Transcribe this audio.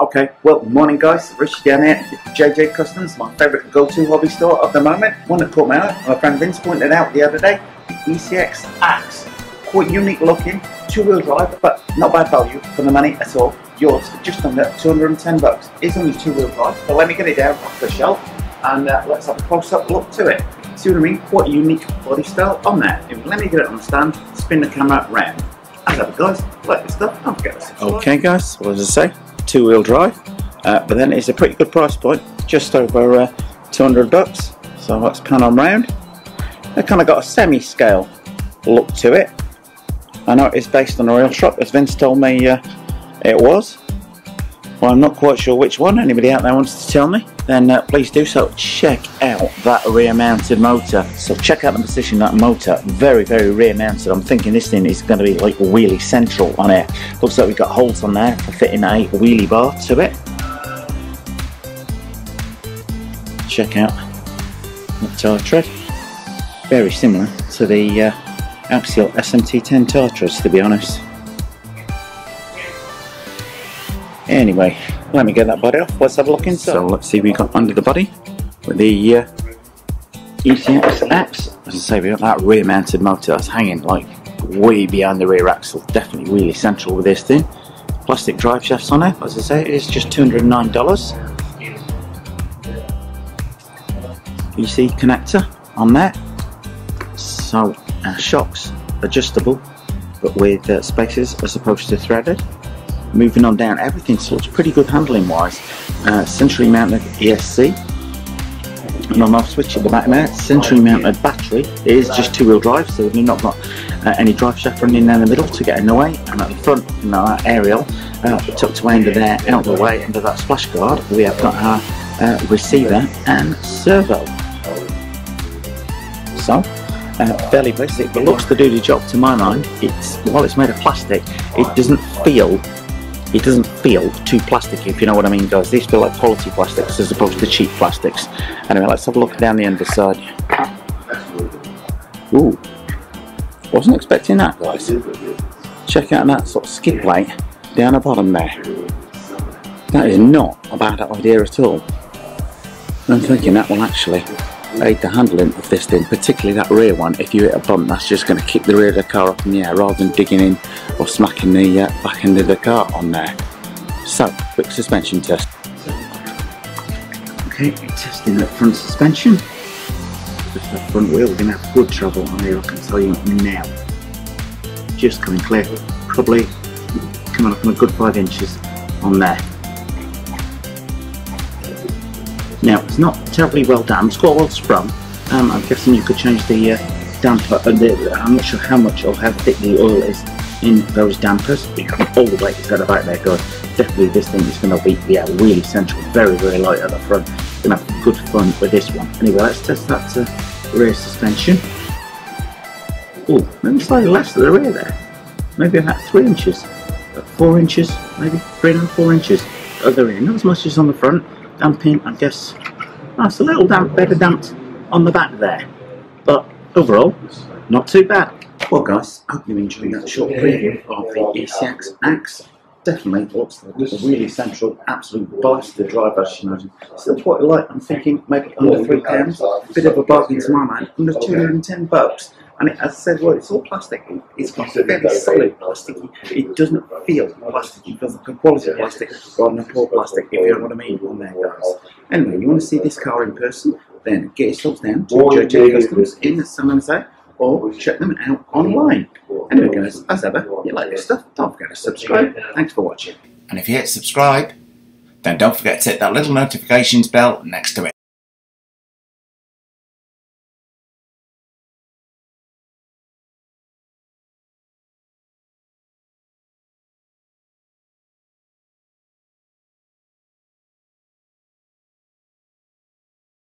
Okay, well, morning guys, Richie down here at JJ Customs, my favourite go-to hobby store at the moment. One that caught my eye, my friend Vince pointed out the other day, the ECX axe. Quite unique looking, two-wheel drive, but not bad value for the money at all. Yours, just under 210 bucks. It's only two-wheel drive, but let me get it down off the shelf and let's have a close-up look to it. See what I mean? Quite a unique body style on there. Let me get it on the stand, spin the camera round. As ever guys, like this stuff, don't forget to subscribe. Okay guys, what does it say? Two-wheel drive, but then it's a pretty good price point, just over 200 bucks. So let's pan on round. It kind of got a semi-scale look to it. I know it's based on a real shop, as Vince told me it was. Well, I'm not quite sure which one. Anybody out there wants to tell me, then please do so. Check out that rear mounted motor. So check out the position of that motor, very rear mounted. I'm thinking this thing is going to be like wheelie central on it. Looks like we've got holes on there for fitting a wheelie bar to it. Check out the tire tread, very similar to the Axial SMT10 tire treads, to be honest. Anyway, let me get that body off. Let's have a look inside. So let's see what we got under the body with the ECX axe. As I say, we got that rear mounted motor that's hanging like way behind the rear axle. Definitely really central with this thing. Plastic drive shafts on it. As I say, it is just $209. EC connector on there. So shocks adjustable, but with spaces as opposed to threaded. Moving on down, everything looks pretty good handling wise. Centrally mounted ESC, and on off switch at the back there. Centrally mounted battery. It is just two-wheel drive, so we've not got any drive shaft running down the middle to get in the way. And at the front, you know, that aerial tucked away under there, out of the way under that splash guard, we have got our receiver and servo. So fairly basic, but looks to do the job to my mind. It's, while it's made of plastic, it doesn't feel too plasticky, if you know what I mean guys. These feel like quality plastics as opposed to cheap plastics. Anyway, let's have a look down the underside. Ooh, wasn't expecting that guys. Check out that sort of skid plate down the bottom there. That is not a bad idea at all. I'm thinking that will actually aid the handling of this thing, particularly that rear one. If you hit a bump, that's just going to kick the rear of the car up in the air rather than digging in or smacking the back end of the car on there. So, quick suspension test. Okay, testing that front suspension. Just that front wheel, we're going to have good trouble on here, I can tell you now. Just coming clear, probably coming up on a good 5 inches on there. Now, it's not terribly well damped, it's got a well sprung. I'm guessing you could change the damper, I'm not sure how much or how thick the oil is in those dampers. All the weight is got about there guys. Definitely this thing is going to be really central, very light at the front. Going to have good fun with this one. Anyway, let's test that rear suspension. Oh, maybe slightly less at the rear there. Maybe about 3 inches, 4 inches, maybe 3.5 to 4 inches at the rear. Not as much as on the front. Damping, I guess, it's a little better damped on the back there, but overall, not too bad. Well guys, I hope you enjoyed that short preview of the ECX axe. Definitely looks like a really central, absolute blasted drive, as you know. Still quite light, I'm thinking maybe under £3, bit of a bargain to my mind, under 210 bucks. And as I said, well, it's all plastic. It's got very solid plastic. It doesn't feel plastic. It feels like a quality plastic rather than a poor plastic, if you know what I mean on there, guys. Anyway, you want to see this car in person, then get yourselves down to JJ Customs in San Jose, or check them out online. Anyway, guys, as ever, if you like this stuff, don't forget to subscribe. Thanks for watching. And if you hit subscribe, then don't forget to hit that little notifications bell next to it.